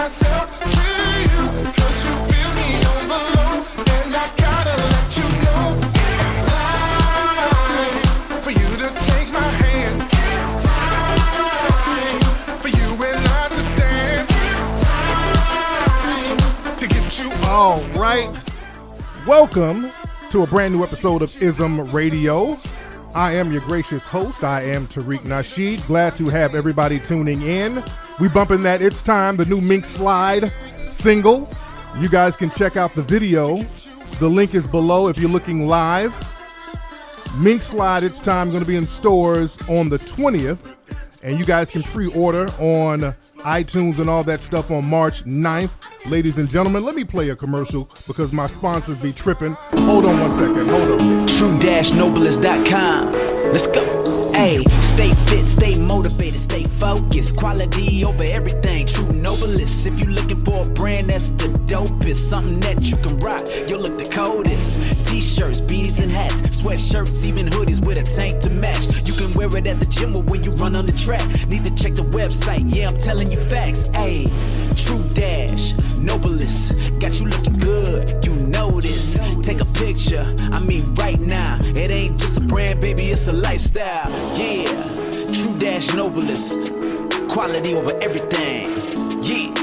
myself to you, 'cause you feel me on the low, and I gotta let you know it's time for you to take my hand. It's time for you and I to dance. It's time to get you. All right. Welcome to a brand new episode of IZM Radio. I am your gracious host. I am Tariq Nasheed. Glad to have everybody tuning in. We bumping that It's Time, the new Mink Slide single. You guys can check out the video. The link is below if you're looking live. Mink Slide, It's Time, going to be in stores on the 20th. And you guys can pre-order on iTunes and all that stuff on March 9th. Ladies and gentlemen, let me play a commercial because my sponsors be tripping. Hold on one second. Hold on. True-noblest.com. Let's go. Hey, stay fit, stay motivated, stay focused. Quality over everything. True Noblest. If you're looking for a brand that's the dopest, something that you can rock, you'll look the coldest. T-shirts, beanies and hats, sweatshirts, even hoodies with a tank to match. You can wear it at the gym or when you run on the track. Need to check the website, yeah, I'm telling you facts. Hey, True Noblest, got you looking good, you know this. Take a picture, I mean right now. It ain't just a brand, baby, it's a lifestyle. Yeah, True Noblest, quality over everything. Yeah.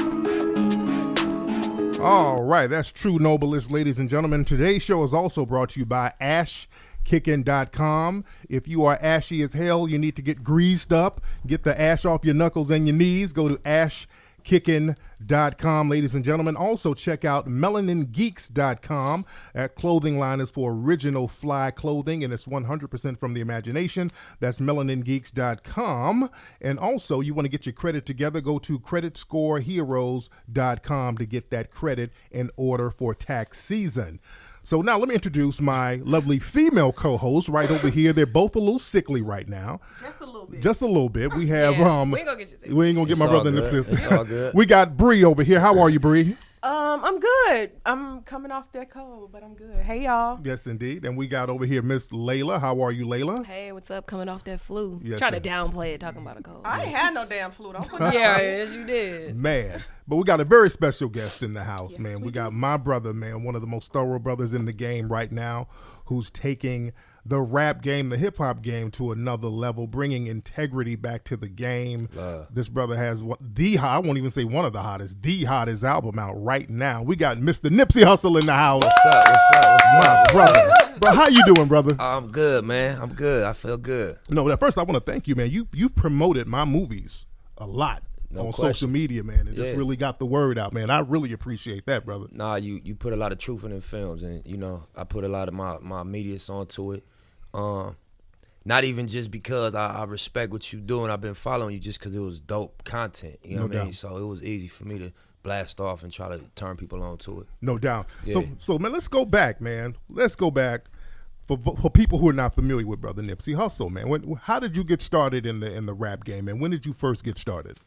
All right, that's True Noblest, ladies and gentlemen. Today's show is also brought to you by ashkickin.com. If you are ashy as hell, you need to get greased up, get the ash off your knuckles and your knees, go to ashkickin.com, ladies and gentlemen. Also check out melaningeeks.com. That clothing line is for original fly clothing, and it's 100% from the imagination. That's melaningeeks.com. And also, you want to get your credit together, go to creditscoreheroes.com to get that credit in order for tax season. So now let me introduce my lovely female co-host right over here. They're both a little sickly right now. Just a little bit. Just a little bit. We have we ain't gonna get you sick. we ain't gonna get my brother Nipsey. It's all good. We got Bree over here. How are you, Bree? I'm good. I'm coming off that cold, but I'm good. Hey, y'all. Yes, indeed. And we got over here Miss Layla. How are you, Layla? Hey, what's up? Coming off that flu. Yes, Try sir. to downplay it, talking about a cold. I ain't had no damn flu. Don't put that Yeah, on me. yes, you did. Man. But we got a very special guest in the house, Yes, man. we We got my brother, man, one of the most thorough brothers in the game right now, who's taking the rap game, the hip hop game to another level, bringing integrity back to the game. This brother has I won't even say one of the hottest, the hottest album out right now. We got Mr. Nipsey Hussle in the house. What's up? My brother. Bro, how you doing, brother? I'm good, man. I'm good. I feel good. No, first I want to thank you, man. You've promoted my movies a lot on social media, man, and just really got the word out, man. I really appreciate that, brother. Nah, you put a lot of truth in them films, and you know I put a lot of my media onto it. Not even just because I respect what you do and I've been following you, just because it was dope content. You know what I mean? So it was easy for me to blast off and try to turn people on to it. No doubt. Yeah. So man, let's go back, man. Let's go back for people who are not familiar with Brother Nipsey Hussle, man. How did you get started in the rap game, and when did you first get started?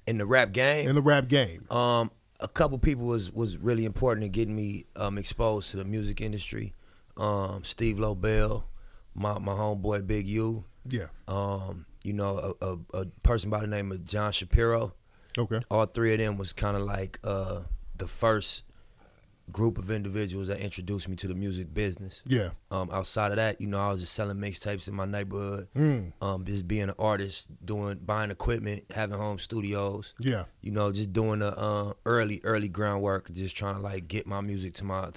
In the rap game? In the rap game. A couple people was really important in getting me exposed to the music industry. Steve Lobel, my homeboy Big U. Yeah. You know, a person by the name of John Shapiro. Okay. All three of them was kind of like the first group of individuals that introduced me to the music business. Yeah. Outside of that, you know, I was just selling mixtapes in my neighborhood. Just being an artist, buying equipment, having home studios. Yeah. You know, just doing the early groundwork, just trying to like get my music to my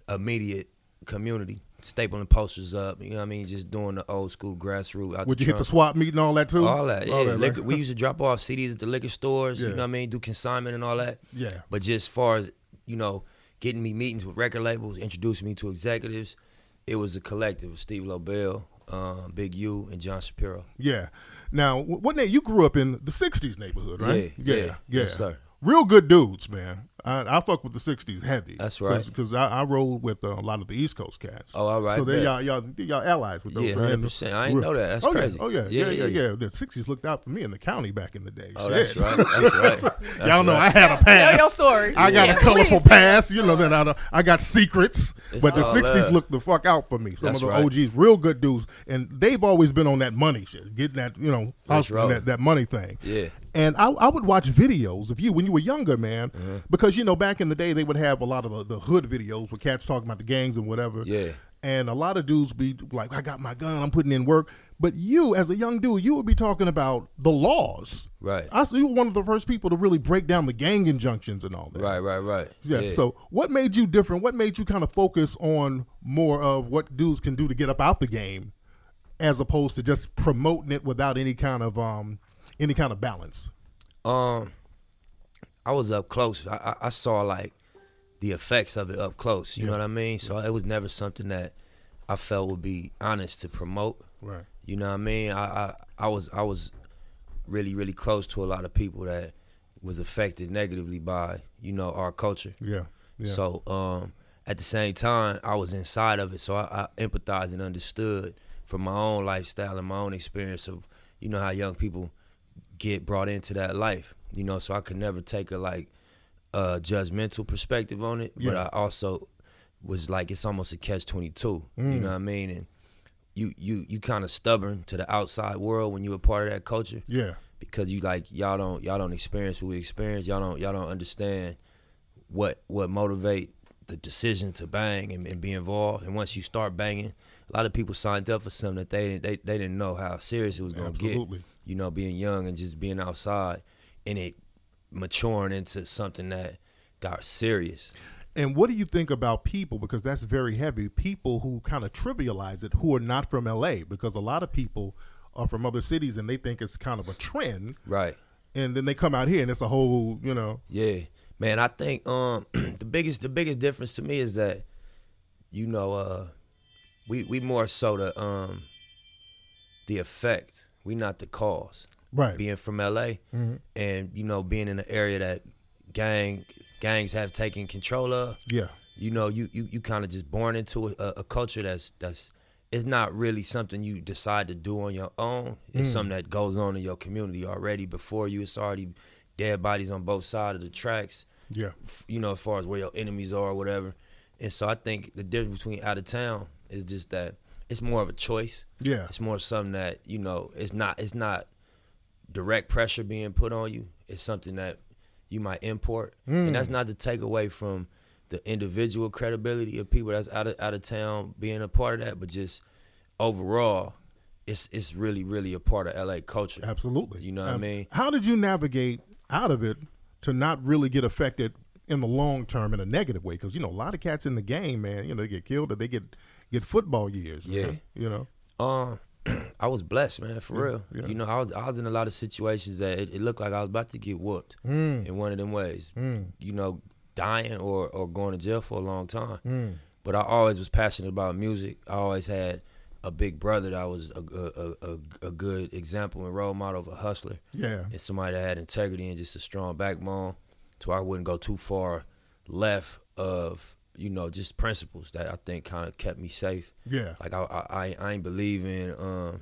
immediate community, stapling posters up, you know what I mean, just doing the old school grassroots. Would you hit the swap meet and all that too? All that, yeah. All that, right? We used to drop off CDs at the liquor stores, you know what I mean, do consignment and all that. Yeah. But just as far as, you know, getting me meetings with record labels, introducing me to executives, it was a collective of Steve Lobel, Big U, and John Shapiro. Yeah. Now, what you grew up in the 60s neighborhood, right? Yeah. Yes, sir. Real good dudes, man. I fuck with the '60s heavy. That's right. Because I roll with a lot of the East Coast cats. Oh, all right. So they bet. y'all allies with those. Yeah, 100%. I didn't know that. That's crazy. Yeah. The '60s looked out for me in the county back in the day. Oh, Shit. that's right. That's right. That's Y'all know right. I had a pass. Tell your story. I got a colorful please. pass. You know that I got secrets. It's But the all '60s love. looked the fuck out for me. Some That's of the right. OGs, real good dudes, and they've always been on that money shit, getting that hustling, right. that money thing. Yeah. And I would watch videos of you when you were younger, man, because back in the day they would have a lot of the hood videos with cats talking about the gangs and whatever. Yeah. And a lot of dudes be like, I got my gun, I'm putting in work. But you, as a young dude, you would be talking about the laws. Right. You were one of the first people to really break down the gang injunctions and all that. Right. Yeah. So what made you different? What made you kind of focus on more of what dudes can do to get up out the game, as opposed to just promoting it without any kind of balance? I was up close. I saw like the effects of it up close. You know what I mean? So it was never something that I felt would be honest to promote. Right. You know what I mean? I was really, really close to a lot of people that was affected negatively by, our culture. Yeah. So at the same time, I was inside of it. So I empathized and understood from my own lifestyle and my own experience of, how young people get brought into that life. So I could never take a judgmental perspective on it. But I also was like, it's almost a catch-22. You know what I mean? And you kind of stubborn to the outside world when you're a part of that culture. Yeah. Because y'all don't experience what we experience. Y'all don't understand what motivate the decision to bang and be involved. And once you start banging, a lot of people signed up for something that they didn't know how serious it was gonna Absolutely. get. Being young and just being outside and it maturing into something that got serious. And what do you think about people, because that's very heavy, people who kind of trivialize it, who are not from LA, because a lot of people are from other cities and they think it's kind of a trend. Right. And then they come out here and it's a whole, Yeah. Man, I think the biggest difference to me is that, we more so the effect. We not the cause. Right. Being from LA and, being in an area that gangs have taken control of. Yeah. You kind of just born into a culture that's it's not really something you decide to do on your own. It's something that goes on in your community already before you. It's already dead bodies on both sides of the tracks. Yeah. As far as where your enemies are or whatever. And so I think the difference between out of town is just that it's more of a choice. Yeah. It's more something that, it's not direct pressure being put on you. It's something that you might import. And that's not to take away from the individual credibility of people that's out of town being a part of that, but just overall, it's really, really a part of LA culture. Absolutely. You know what I mean? How did you navigate out of it to not really get affected in the long term in a negative way? Because, a lot of cats in the game, man, they get killed or they get football years. Yeah. I was blessed, man, for real. Yeah. I was in a lot of situations that it looked like I was about to get whooped in one of them ways. Dying or going to jail for a long time. But I always was passionate about music. I always had a big brother that was a good example and role model of a hustler. Yeah. And somebody that had integrity and just a strong backbone, so I wouldn't go too far left of, just principles that I think kind of kept me safe. Yeah. Like I ain't believe in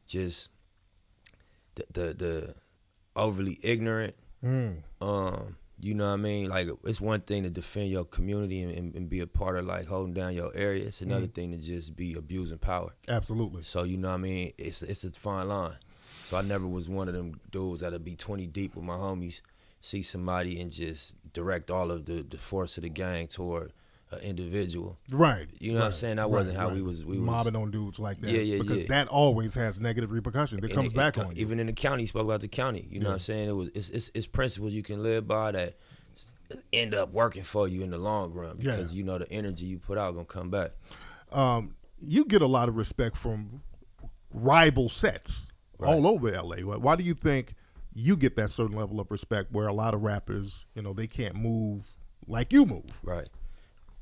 just the overly ignorant. You know what I mean? Like, it's one thing to defend your community and be a part of, like, holding down your area. It's another thing to just be abusing power. Absolutely. So, you know what I mean? It's a fine line. So I never was one of them dudes that'd be 20 deep with my homies, see somebody and just direct all of the force of the gang toward an individual. Right. You know what I'm saying? That wasn't how we was mobbing on dudes like that. Yeah. Because that always has negative repercussions. It comes back on you. Even in the county, you spoke about the county. You know what I'm saying? It's principles you can live by that end up working for you in the long run because the energy you put out gonna come back. You get a lot of respect from rival sets all over LA. Why do you think you get that certain level of respect where a lot of rappers, they can't move like you move? Right.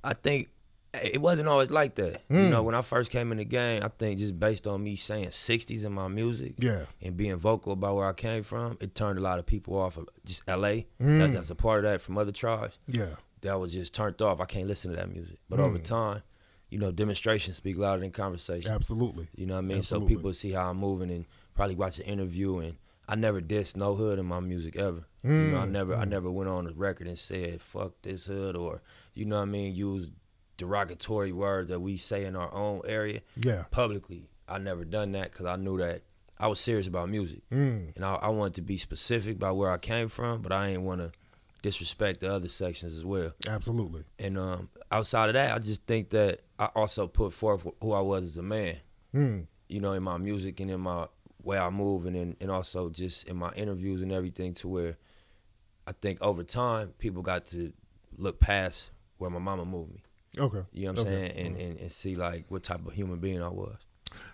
I think It wasn't always like that. You know, when I first came in the game, I think just based on me saying 60s in my music and being vocal about where I came from, it turned a lot of people off of just LA. That's a part of that from other tribes. Yeah. That was just turned off. I can't listen to that music. But over time, you know, demonstrations speak louder than conversation. Absolutely. You know what I mean? Absolutely. So people see how I'm moving and probably watch an interview, and I never dissed no hood in my music ever. You know, I never went on the record and said fuck this hood, or you know what I mean, use derogatory words that we say in our own area publicly. I never done that because I knew that I was serious about music, and I wanted to be specific about where I came from, but I ain't want to disrespect the other sections as well. Absolutely. And outside of that, I just think that I also put forth who I was as a man. You know, in my music and in my way I move, and also just in my interviews and everything, to where I think over time people got to look past where my mama moved me. Okay. You know what I'm saying? And see like what type of human being I was.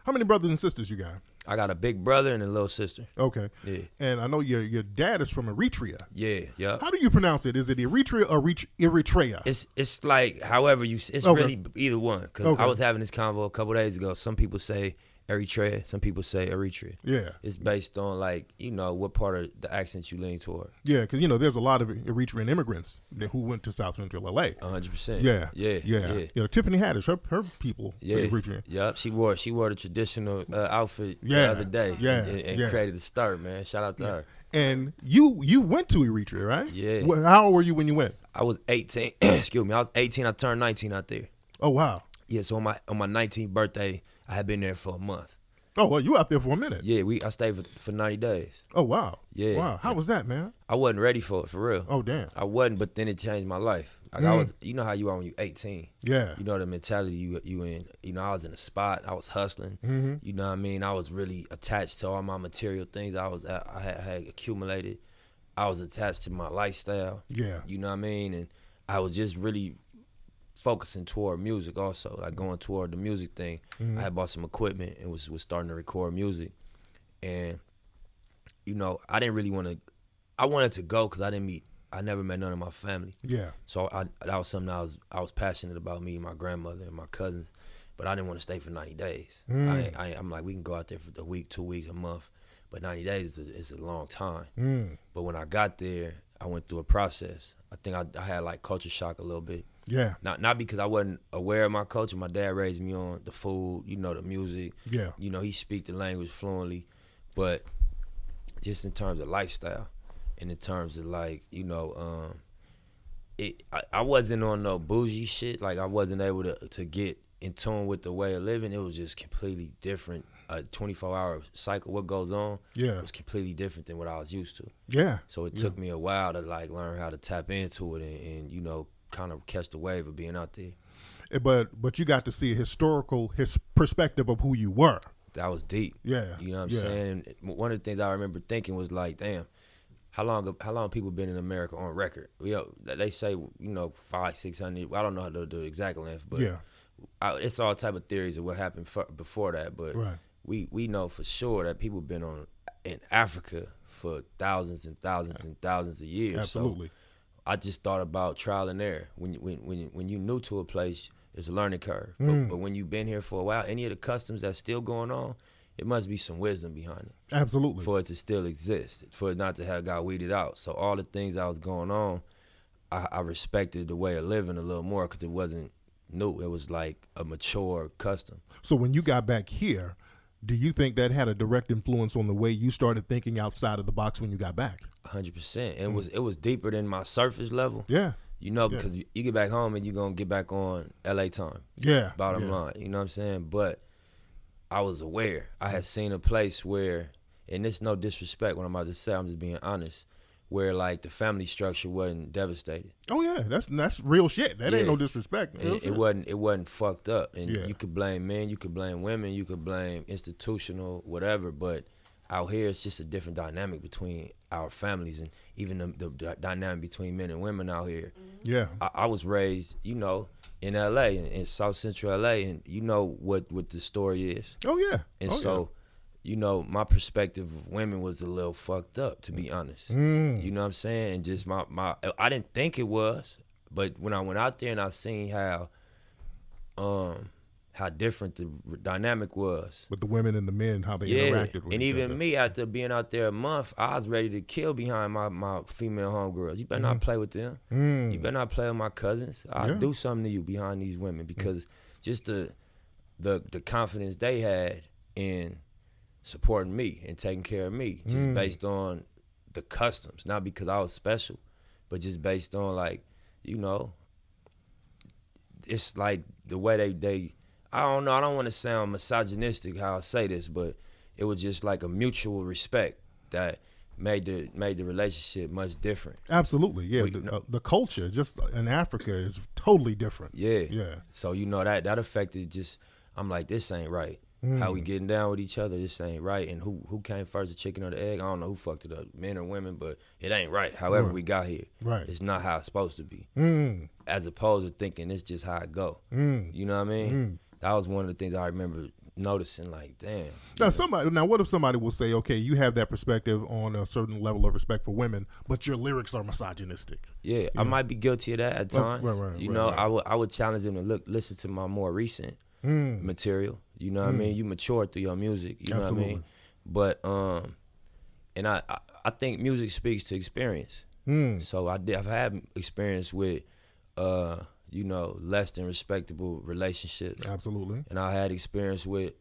How many brothers and sisters you got? I got a big brother and a little sister. Okay. Yeah. And I know your dad is from Eritrea. Yeah. How do you pronounce it? Is it Eritrea or Eritrea? It's like however it's really either one. Because I was having this convo a couple days ago. Some people say Eritrea, some people say Eritrea. Yeah. It's based on like, you know, what part of the accent you lean toward. Yeah, because, you know, there's a lot of Eritrean immigrants who went to South Central LA. 100%. Yeah. Yeah. You know, Tiffany Haddish, her people were Eritrean. Yep. She wore the traditional outfit the other day. And created a start, man. Shout out to her. And you went to Eritrea, right? Yeah. How old were you when you went? I was 18. Excuse me. I was 18. I turned 19 out there. Oh, wow. Yeah, so on my 19th birthday, I had been there for a month. Oh, well, you out there for a minute. Yeah, I stayed for 90 days. Oh, wow. Yeah. Wow. How was that, man? I wasn't ready for it, for real. Oh, damn. I wasn't, but then it changed my life. Like I was, you know how you are when you're 18. Yeah. You know the mentality you in. You know, I was in a spot. I was hustling. You know what I mean? I was really attached to all my material things I had accumulated. I was attached to my lifestyle. Yeah. You know what I mean? And I was just really focusing toward music also, like going toward the music thing. I had bought some equipment and was starting to record music. And, you know, I didn't really want to, I wanted to go because I never met none of my family. Yeah. So that was something I was passionate about, me and my grandmother and my cousins, but I didn't want to stay for 90 days. I'm like, we can go out there for a week, 2 weeks, a month, but 90 days is a long time. But when I got there, I went through a process. I think I had like culture shock a little bit. Yeah. Not because I wasn't aware of my culture. My dad raised me on the food, you know, the music. Yeah. You know, he speak the language fluently, but just in terms of lifestyle and in terms of like, you know, I wasn't on no bougie shit. Like I wasn't able to get in tune with the way of living. It was just completely different. A 24-hour cycle, what goes on, was completely different than what I was used to. Yeah. So it took me a while to like learn how to tap into it and you know, kind of catch the wave of being out there. But you got to see his perspective of who you were. That was deep. Yeah. You know what I'm saying? And one of the things I remember thinking was like, damn, how long people been in America on record? They say, you know, 500-600. I don't know the exact length, but it's all type of theories of what happened before that. But we know for sure that people been in Africa for thousands and thousands and thousands of years. Absolutely. So I just thought about trial and error. When you new to a place, it's a learning curve. But when you've been here for a while, any of the customs that's still going on, it must be some wisdom behind it. Absolutely. For it to still exist, for it not to have got weeded out. So all the things that was going on, I respected the way of living a little more because it wasn't new. It was like a mature custom. So when you got back here, do you think that had a direct influence on the way you started thinking outside of the box when you got back? 100%. And it was deeper than my surface level. Yeah. You know, because you get back home and you're going to get back on LA time. Yeah. Bottom line. You know what I'm saying? But I was aware. I had seen a place where, and it's no disrespect when I'm about to say, I'm just being honest, where like the family structure wasn't devastated. Oh yeah, that's real shit. That ain't no disrespect. It wasn't fucked up. And you could blame men, you could blame women, you could blame institutional, whatever. But out here, it's just a different dynamic between our families and even the dynamic between men and women out here. Yeah, I was raised, you know, in LA, in South Central LA, and you know what the story is. Oh yeah, and you know, my perspective of women was a little fucked up, to be honest. You know what I'm saying? And just my I didn't think it was, but when I went out there and I seen how how different the dynamic was. With the women and the men, how they interacted with and each even other. me, after being out there a month, I was ready to kill behind my female homegirls. You better not play with them. You better not play with my cousins. I'll do something to you behind these women, because just the confidence they had in supporting me and taking care of me, just based on the customs, not because I was special, but just based on, like, you know, it's like the way they I don't know, I don't want to sound misogynistic how I say this, but it was just like a mutual respect that made the relationship much different. Absolutely, yeah. The culture just in Africa is totally different. Yeah. So, you know, that affected just, I'm like, this ain't right. How we getting down with each other, this ain't right. And who came first, the chicken or the egg? I don't know who fucked it up, men or women, but it ain't right. However we got here, it's not how it's supposed to be. As opposed to thinking it's just how it go. You know what I mean? That was one of the things I remember noticing, like, damn. Now, what if somebody will say, okay, you have that perspective on a certain level of respect for women, but your lyrics are misogynistic? Yeah, I might be guilty of that at times. I would challenge them to listen to my more recent material. You know what I mean? You mature through your music. You know what I mean? But and I think music speaks to experience. So I've had experience with you know, less than respectable relationships. Absolutely. And I had experience with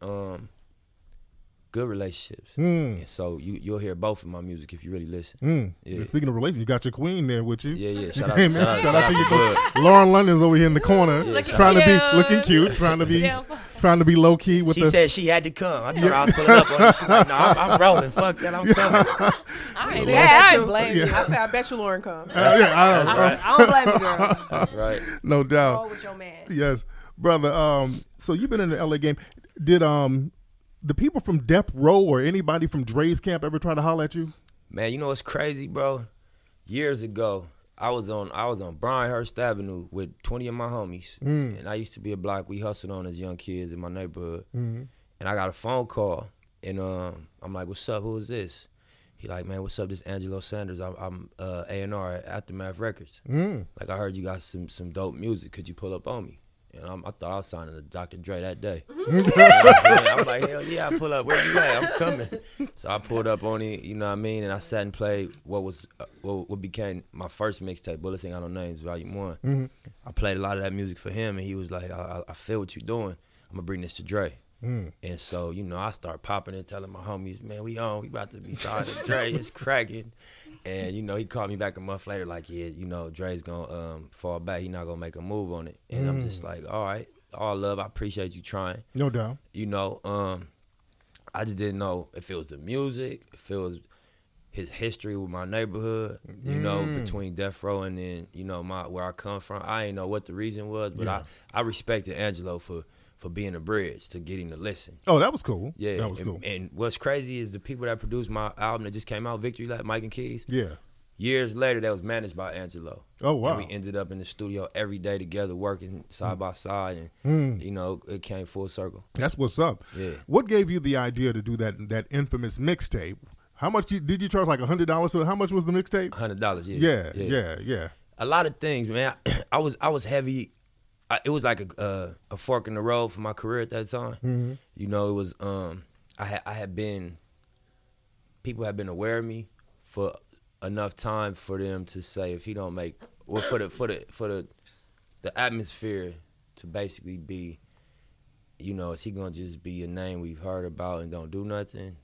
good relationships. And so you'll hear both of my music if you really listen. Yeah. Speaking of relationships, you got your queen there with you. Yeah. Shout out to you. Lauren London's over here in the corner, trying to be looking cute, trying to be low key. She said she had to come. I told her I was pulling up on her. She's like, no, I'm rolling. Fuck that, I'm coming. I ain't blame you. I said, I bet you Lauren come. I don't blame you, girl. That's right. No doubt. Roll with your man. Yes, brother. So you've been in the LA game. Did the people from Death Row or anybody from Dre's camp ever try to holler at you? Man, you know what's crazy, bro? Years ago, I was on Bryanhurst Avenue with 20 of my homies, and I used to be a block we hustled on as young kids in my neighborhood. And I got a phone call, and I'm like, "What's up? Who is this?" He like, "Man, what's up? This Angelo Sanders. I'm A&R at Aftermath Records. Like, I heard you got some dope music. Could you pull up on me?" And I thought I was signing to Dr. Dre that day. I'm like, hell yeah, I pull up. Where you at? I'm coming. So I pulled up on it, you know what I mean? And I sat and played what became my first mixtape, Bullets Ain't Got No Names, Volume 1. I played a lot of that music for him, and he was like, I feel what you're doing. I'm going to bring this to Dre. And so, you know, I start popping and telling my homies, man, we about to be signed to Dre. It's cracking. And, you know, he called me back a month later like, yeah, you know, Dre's going to fall back. He not going to make a move on it. And I'm just like, all right, all love. I appreciate you trying. No doubt. You know, I just didn't know if it was the music, if it was his history with my neighborhood, you know, between Death Row and then, you know, where I come from. I didn't know what the reason was, but I respected Angelo for being a bridge to getting to listen. Oh, that was cool. Yeah, that was cool. And what's crazy is the people that produced my album that just came out, Victory Lap, Mike and Keys. Yeah. Years later, that was managed by Angelo. Oh, wow. And we ended up in the studio every day together, working side by side, and you know, it came full circle. That's what's up. Yeah. What gave you the idea to do that infamous mixtape? How much did you charge? Like $100? So how much was the mixtape? $100. Yeah. A lot of things, man. I was heavy. It was like a fork in the road for my career at that time. You know, it was people had been aware of me for enough time for them to say if he don't make, well, for the atmosphere to basically be, you know, is he gonna just be a name we've heard about and don't do nothing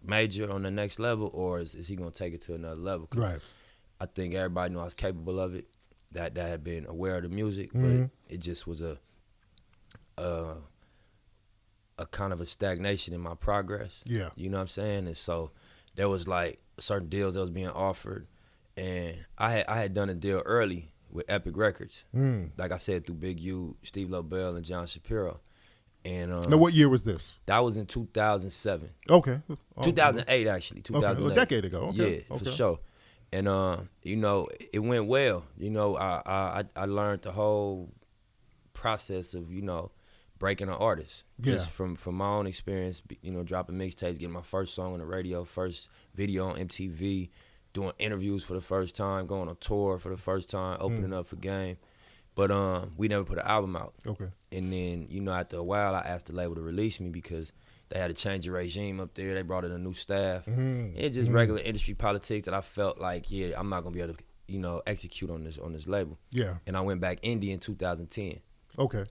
major on the next level, or is he gonna take it to another level? 'Cause right. I think everybody knew I was capable of it. That had been aware of the music, but it just was a kind of a stagnation in my progress. Yeah. You know what I'm saying? And so there was like certain deals that was being offered, and I had done a deal early with Epic Records. Like I said, through Big U, Steve Lobel, and John Shapiro. And now, what year was this? That was in 2007. Okay. 2008, actually. 2008. Okay. A decade ago. Okay. Yeah, for sure. And you know, it went well. You know, I learned the whole process of, you know, breaking an artist. Yeah. Just from my own experience, you know, dropping mixtapes, getting my first song on the radio, first video on MTV, doing interviews for the first time, going on tour for the first time, opening up for Game. But we never put an album out. Okay. And then, you know, after a while, I asked the label to release me because they had to change the regime up there. They brought in a new staff. It's just regular industry politics that I felt like, yeah, I'm not gonna be able to, you know, execute on this label. Yeah. And I went back indie in 2010. Okay.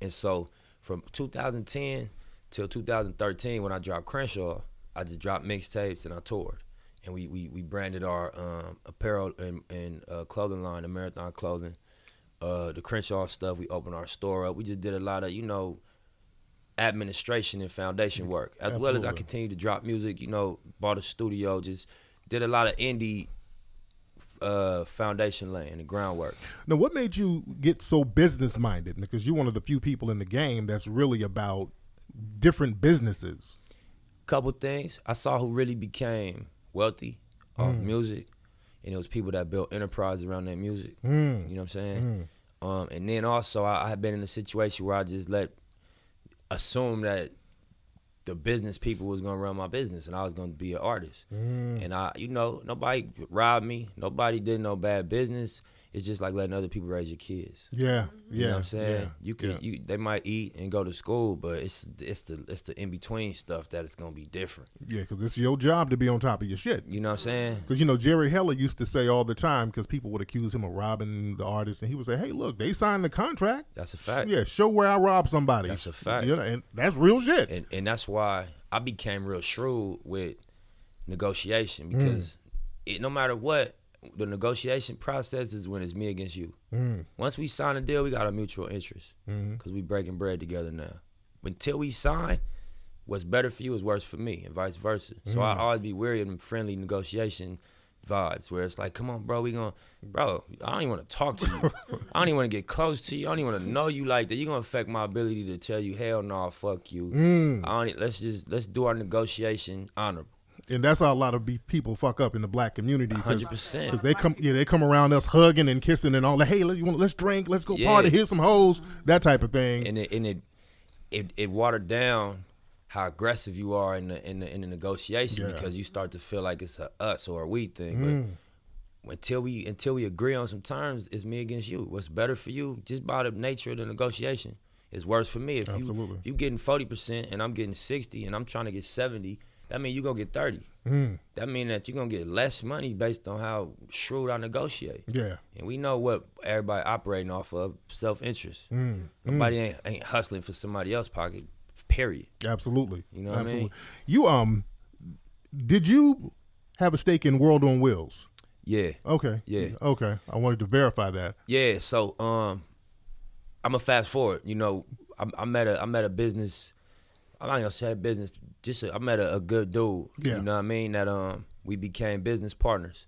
And so from 2010 till 2013, when I dropped Crenshaw, I just dropped mixtapes and I toured. And we branded our apparel and clothing line, the Marathon Clothing. The Crenshaw stuff, we opened our store up. We just did a lot of, you know, administration and foundation work, as well as I continued to drop music, you know, bought a studio, just did a lot of indie foundation laying, the groundwork. Now, what made you get so business-minded? Because you're one of the few people in the game that's really about different businesses. Couple things. I saw who really became wealthy off music, and it was people that built enterprise around that music. You know what I'm saying? And then also, I had been in a situation where I just assume that the business people was gonna run my business and I was gonna be an artist. And you know, nobody robbed me. Nobody did no bad business. It's just like letting other people raise your kids. Yeah, You know what I'm saying? They might eat and go to school, but it's the in between stuff that it's gonna be different. Yeah, because it's your job to be on top of your shit. You know what I'm saying? Because, you know, Jerry Heller used to say all the time, because people would accuse him of robbing the artist, and he would say, hey, look, they signed the contract. That's a fact. Yeah, show where I robbed somebody. That's a fact. You know, and that's real shit. And that's why I became real shrewd with negotiation, because no matter what, the negotiation process is when it's me against you. Once we sign a deal, we got a mutual interest, because we breaking bread together now. But until we sign, what's better for you is worse for me, and vice versa. So I always be wary of them friendly negotiation vibes where it's like, come on, bro, I don't even want to talk to you. I don't even want to get close to you. I don't even want to know you like that. You're going to affect my ability to tell you, hell no, fuck you. Let's do our negotiation honorable. And that's how a lot of people fuck up in the black community. 100%. Because they come around us hugging and kissing and all that. Hey, let's drink, let's go party, hit some hoes, that type of thing. And it watered down how aggressive you are in the negotiation, because you start to feel like it's a us or a we thing. But until we agree on some terms, it's me against you. What's better for you, just by the nature of the negotiation, is worse for me. If you getting 40% and I'm getting 60 and I'm trying to get 70. That means you're going to get 30. That means that you're going to get less money based on how shrewd I negotiate. Yeah. And we know what everybody operating off of, self-interest. Nobody ain't hustling for somebody else's pocket, period. Absolutely. You know what I mean? You, did you have a stake in World on Wheels? Yeah. Okay. Yeah. Okay. I wanted to verify that. Yeah, so I'm a fast forward. You know, I met a business, I'm not gonna say business, I met a good dude. Yeah. You know what I mean? That we became business partners.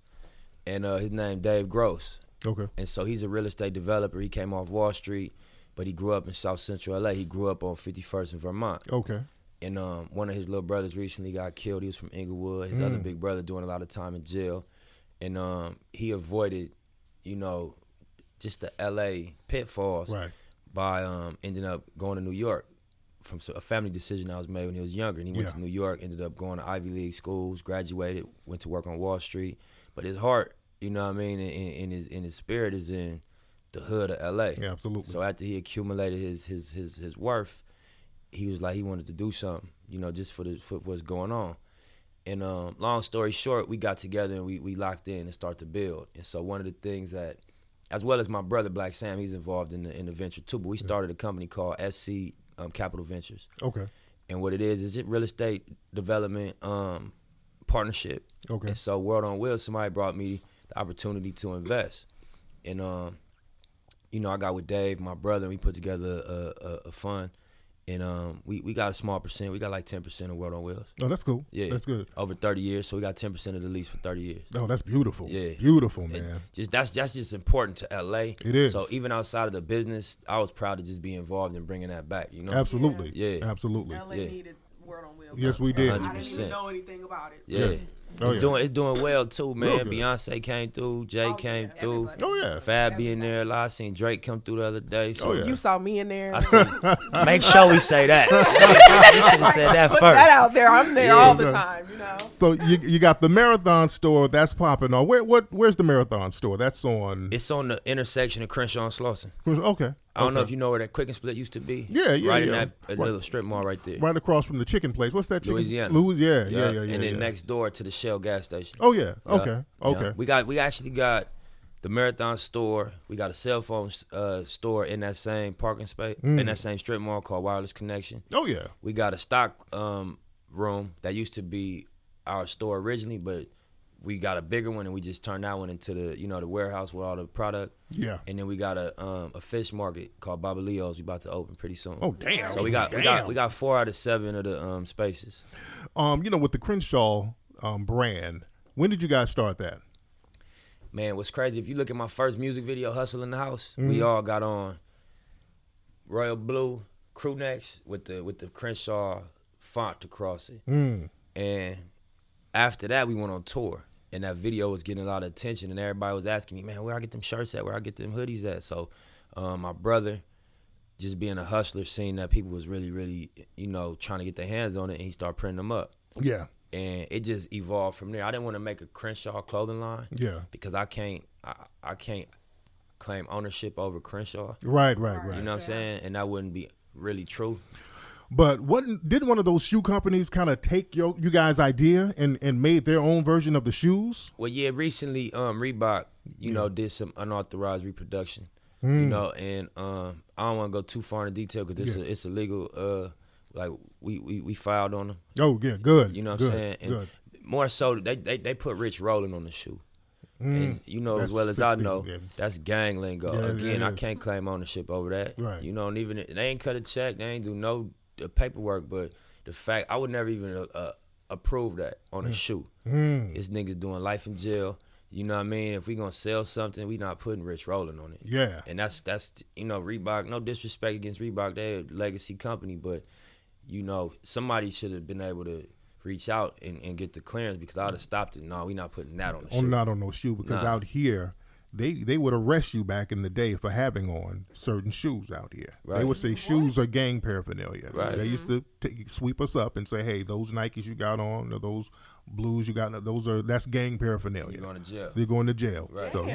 And his name Dave Gross. Okay. And so he's a real estate developer. He came off Wall Street, but he grew up in South Central LA. He grew up on 51st in Vermont. Okay. And one of his little brothers recently got killed. He was from Inglewood. His other big brother doing a lot of time in jail. And he avoided, you know, just the LA pitfalls by ending up going to New York. From a family decision that was made when he was younger. And he went to New York, ended up going to Ivy League schools, graduated, went to work on Wall Street. But his heart, you know what I mean, and his spirit is in the hood of LA. Yeah, absolutely. So after he accumulated his worth, he was like he wanted to do something, you know, just for what's going on. And long story short, we got together and we locked in and started to build. And so one of the things that, as well as my brother Black Sam, he's involved in the venture too, but we started a company called SC Capital Ventures. Okay. And what it is it real estate development partnership. Okay. And so World on Wheels, somebody brought me the opportunity to invest. And you know, I got with Dave, my brother, and we put together a fund. And we got a small percent. We got like 10% of World on Wheels. Oh, that's cool. Yeah. That's good. Over 30 years, so we got 10% of the lease for 30 years. Oh, that's beautiful. Yeah. Beautiful, man. And that's just important to LA. It is. So even outside of the business, I was proud to just be involved in bringing that back, you know? Absolutely. Yeah. Absolutely. LA needed World on Wheels. Yes, we did. 100%. I didn't even know anything about it. So. Yeah. It's doing well too, man. good. Beyonce came through, Jay came through. Everybody. Oh yeah. Fab being there a lot. I seen Drake come through the other day. So yeah. You saw me in there. I seen, make sure we say that. You should have said that Put first. that out there. I'm there Yeah. all the time, you know. So you got the Marathon store that's popping on. Where's the Marathon store? That's on. It's on the intersection of Crenshaw and Slauson. Okay. I don't know if you know where that Quick and Split used to be. Yeah, Right in yeah. that little strip mall right there. Right across from the chicken place. What's that chicken? Louisiana. Yeah. And then next door to the Shell gas station. Oh yeah. Yeah. Okay. Yeah. We actually got the Marathon store. We got a cell phone store in that same parking space, in that same strip mall called Wireless Connection. Oh yeah. We got a stock room that used to be our store originally, but we got a bigger one and we just turned that one into the warehouse with all the product. Yeah. And then we got a fish market called Baba Leo's. We about to open pretty soon. Oh damn. So we got 4 out of 7 of the spaces. With the Crenshaw brand, when did you guys start that? Man, what's crazy, if you look at my first music video, Hustle in the House, we all got on royal blue crew necks with the Crenshaw font across it. And after that, we went on tour. And that video was getting a lot of attention, and everybody was asking me, man, where I get them shirts at, where I get them hoodies at. So my brother, just being a hustler, seeing that people was really, really, trying to get their hands on it, and he started printing them up. Yeah. And it just evolved from there. I didn't want to make a Crenshaw clothing line. Yeah. Because I can't claim ownership over Crenshaw. Right. You know what I'm saying? And that wouldn't be really true. But didn't one of those shoe companies kind of take you guys' idea and made their own version of the shoes? Well, yeah, recently Reebok, did some unauthorized reproduction. And I don't want to go too far into detail because it's illegal. Like we filed on them. Oh yeah, good. You know what good, I'm saying? And good. more so, they put Rich Rolling on the shoe. And as well as 16, I know, yeah. that's gang lingo. Yeah, Again, it I is. can't claim ownership over that. Right. And even they ain't cut a check, they ain't do no paperwork, but the fact I would never even approve that on a shoe. This niggas doing life in jail. You know what I mean? If we gonna sell something, we not putting Rich Rolling on it. Yeah. And that's Reebok. No disrespect against Reebok, they're a legacy company, but somebody should have been able to reach out and get the clearance because I would have stopped it. No, we not putting that on the shoe. Not on no shoe because out here they would arrest you back in the day for having on certain shoes out here. Right. They would say shoes are gang paraphernalia. Right. They used to sweep us up and say, hey, those Nikes you got on or those blues you got, that's gang paraphernalia. You're going to jail. They're going to jail. Right. So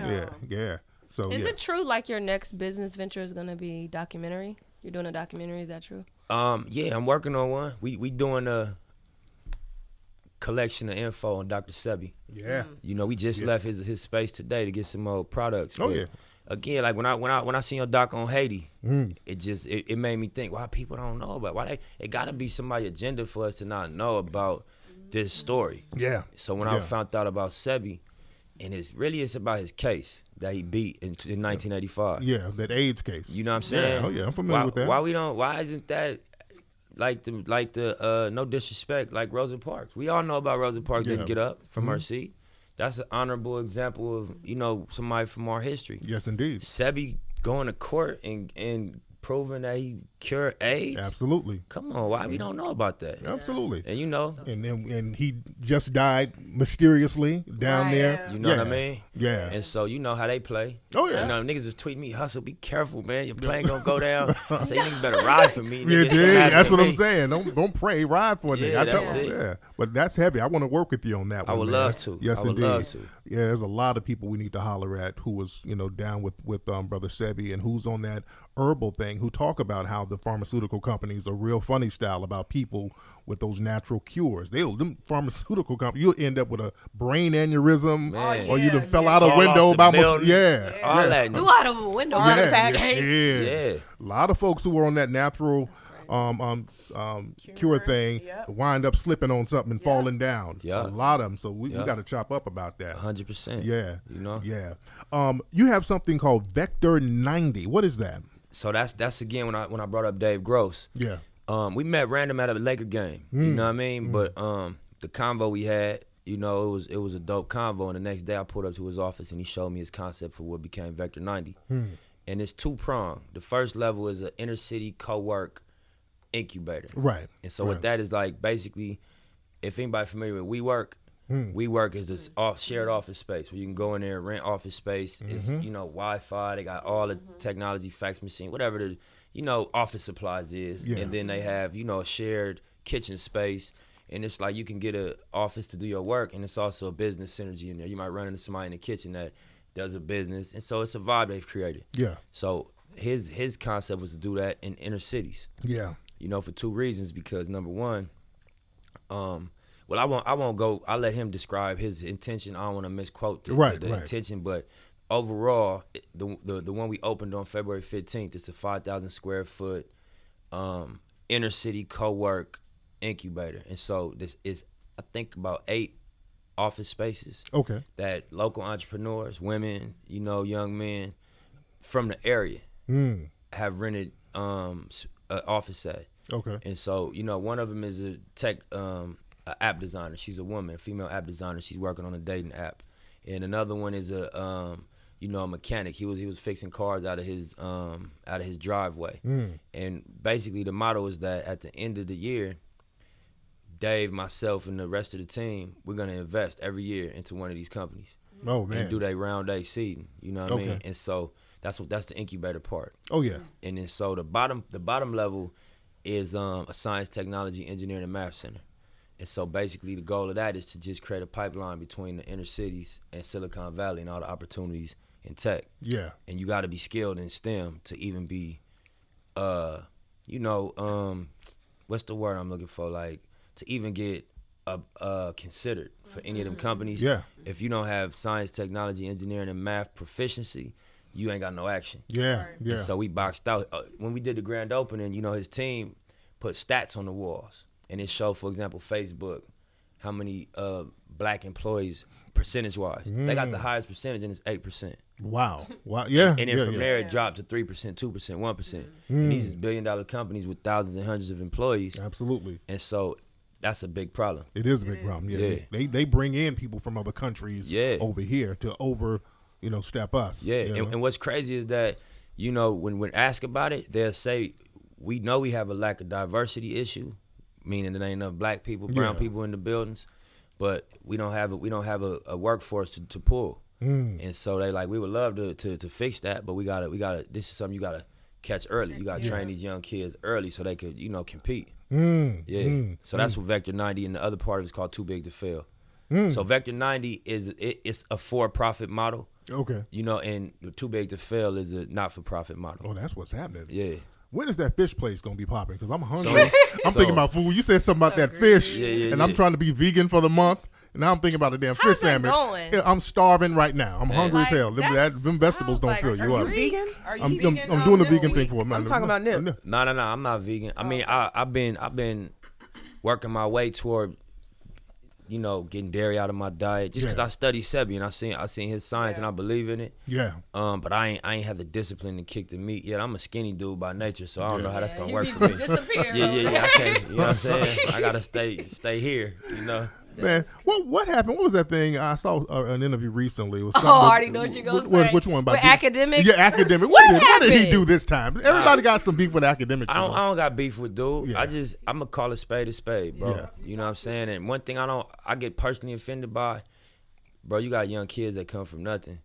yeah. So Is it true like your next business venture is gonna be documentary? You're doing a documentary, is that true? Yeah, I'm working on one. We doing a collection of info on Dr. Sebi. Yeah. We just left his space today to get some more products. Oh, But yeah. Again, like when I seen your doc on Haiti, it made me think, why people don't know about it gotta be somebody's agenda for us to not know about this story. Yeah. So when I found out about Sebi, and it's about his case that he beat in 1985. Yeah, that AIDS case. You know what I'm saying? Yeah. Oh yeah, I'm familiar with that. Why isn't that like the no disrespect, like Rosa Parks? We all know about Rosa Parks didn't get up from her seat. That's an honorable example of somebody from our history. Yes, indeed. Sebi going to court and proving that he cured AIDS. Absolutely. Come on, why we don't know about that? Absolutely. And And he just died mysteriously down Right, there. yeah. you know what I mean? Yeah. And so you know how they play. Oh, yeah. Niggas was tweeting me, Hustle, be careful, man. Your plane gonna go down. I say, you niggas better ride for me. Yeah, Nigga. Something dude, happened that's to what I'm me. saying. Don't pray, ride for a nigga. Yeah, I tell that's them, it. yeah. But that's heavy. I want to work with you on that I one. would man. love to. Yes, I would indeed. love to. Yeah, there's a lot of people we need to holler at who was, down with Brother Sebi and who's on that herbal thing, who talk about how the pharmaceutical companies are real funny style about people with those natural cures. Them pharmaceutical companies, you'll end up with a brain aneurysm, Man. or you Yeah, fell yeah. out a Fall window off the by building. All that. Flew out of a window. Heart Yeah, attack. yeah. Yeah. A lot of folks who were on that natural cure thing Yep. wind up slipping on something and falling down. Yeah. A lot of them. So we Yeah. got to chop up about that. 100%. Yeah. Yeah. You have something called Vector 90. What is that? So that's again when I brought up Dave Gross. Yeah. We met random at a Laker game. You know what I mean? But the convo we had, it was a dope convo. And the next day I pulled up to his office and he showed me his concept for what became Vector 90. And it's two-pronged. The first level is an inner city co-work incubator. Right. And so what that is like, basically, if anybody familiar with WeWork, WeWork is this shared office space where you can go in there and rent office space. It's, Wi-Fi. They got all the technology, fax machine, whatever the, office supplies is. Yeah. And then they have, a shared kitchen space. And it's like you can get an office to do your work, and it's also a business synergy in there. You might run into somebody in the kitchen that does a business. And so it's a vibe they've created. Yeah. So his concept was to do that in inner cities. Yeah. For two reasons. Because number one, I won't go. I'll let him describe his intention. I don't want to misquote the intention, but overall, the one we opened on February 15th, it's a 5,000 square foot inner city co-work incubator, and so this is, I think, about 8 office spaces. Okay. That local entrepreneurs, women, young men from the area have rented an office at. Okay. And so one of them is a tech. An app designer. She's a woman, a female app designer. She's working on a dating app. And another one is a mechanic. He was fixing cars out of his driveway. And basically the motto is that at the end of the year, Dave, myself, and the rest of the team, we're gonna invest every year into one of these companies. Oh man. And do their round day seeding. You know what I mean? And so that's the incubator part. Oh yeah. And then so the bottom level is a science, technology, engineering, and math center. And so basically the goal of that is to just create a pipeline between the inner cities and Silicon Valley and all the opportunities in tech. Yeah. And you got to be skilled in STEM to even be, what's the word I'm looking for? Like, to even get considered for any of them companies. Yeah. If you don't have science, technology, engineering, and math proficiency, you ain't got no action. Yeah. Yeah. And so we boxed out. When we did the grand opening, his team put stats on the walls. And it showed, for example, Facebook, how many black employees percentage-wise. They got the highest percentage, and it's 8%. Wow. Yeah. And then from there, it dropped to 3%, 2%, 1%. And these is billion-dollar companies with thousands and hundreds of employees. Absolutely. And so that's a big problem. It is a big problem. Yeah. They bring in people from other countries over here to step us. Yeah. And what's crazy is that, when asked about it, they'll say, we know we have a lack of diversity issue, meaning there ain't enough black people, brown people in the buildings, but we don't have a workforce to pull. And so they like, we would love to fix that, but we gotta this is something you gotta catch early. You gotta train these young kids early so they could compete. So that's what Vector 90, and the other part of it is called Too Big to Fail. So Vector 90 it's a for-profit model. Okay. And Too Big to Fail is a not-for-profit model. Oh, that's what's happening. Yeah. When is that fish place gonna be popping? Because I'm hungry. I'm thinking about food. You said something about that fish, and I'm trying to be vegan for the month. And now I'm thinking about a damn fish sandwich. Yeah, I'm starving right now. I'm hungry as hell. Them vegetables don't fill you up. Are you vegan? Are you vegan? I'm doing the vegan thing for a minute. I'm talking about Nip. No, I'm not vegan. I mean, I've been working my way toward, getting dairy out of my diet just because I study Sebi and I seen his science and I believe in it. Yeah. But I ain't have the discipline to kick the meat yet. I'm a skinny dude by nature, so I don't know how that's gonna work for me. Disappear. Yeah. I can't. You know what I'm saying? I gotta stay here. Man, what happened? What was that thing? I saw an interview recently. It was I already know what you're going to say. Which one? With academics? Yeah, academic. What did he do this time? Everybody got some beef with academics. I don't got beef with dude. Yeah. I'm going to call a spade, bro. Yeah. You know what I'm saying? And one thing I get personally offended by, bro, you got young kids that come from nothing,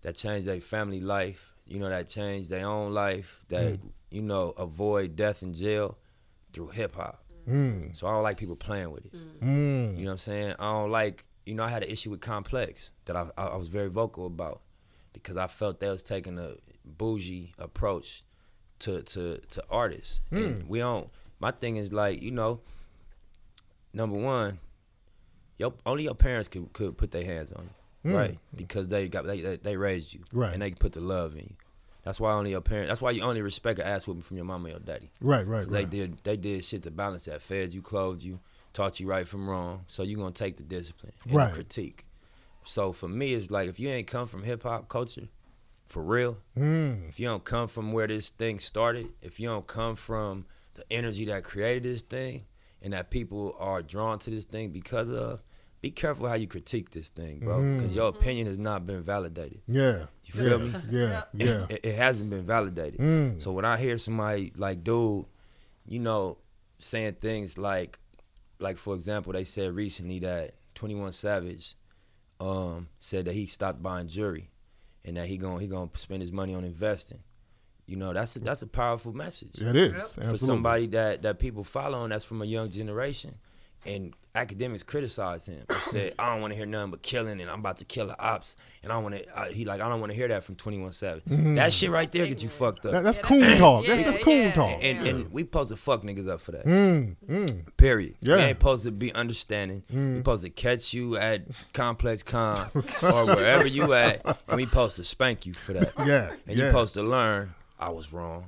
that change their family life, that change their own life, that, avoid death and jail through hip-hop. So I don't like people playing with it. You know what I'm saying? I don't like, I had an issue with Complex that I was very vocal about because I felt they was taking a bougie approach to artists. And my thing is like, number one, only your parents could put their hands on you, right? Because they raised you, right? And they put the love in you. That's why only your parents. That's why you only respect an ass whooping from your mama or your daddy. Right. They did shit to balance that. Fed you, clothed you, taught you right from wrong. So you gonna take the discipline and the critique. So for me, it's like if you ain't come from hip hop culture, for real. If you don't come from where this thing started, if you don't come from the energy that created this thing, and that people are drawn to this thing because of. Be careful how you critique this thing, bro, because your opinion has not been validated. Yeah. You feel me? Yeah. It hasn't been validated. So when I hear somebody like, dude, saying things like for example, they said recently that 21 Savage said that he stopped buying jewelry and that he gonna spend his money on investing. You know, that's a powerful message. It is. Yep. Absolutely. For somebody that people follow and that's from a young generation. And academics criticized him and said, I don't want to hear nothing but killing and I'm about to kill the ops. And I don't want to hear that from 21 Savage. That shit right there get you fucked up. That's coon talk. Yeah, That's coon yeah. talk. And we supposed to fuck niggas up for that. Period. Yeah. We ain't supposed to be understanding. We supposed to catch you at Complex Con or wherever you at, and we supposed to spank you for that. Yeah. And you supposed to learn, I was wrong.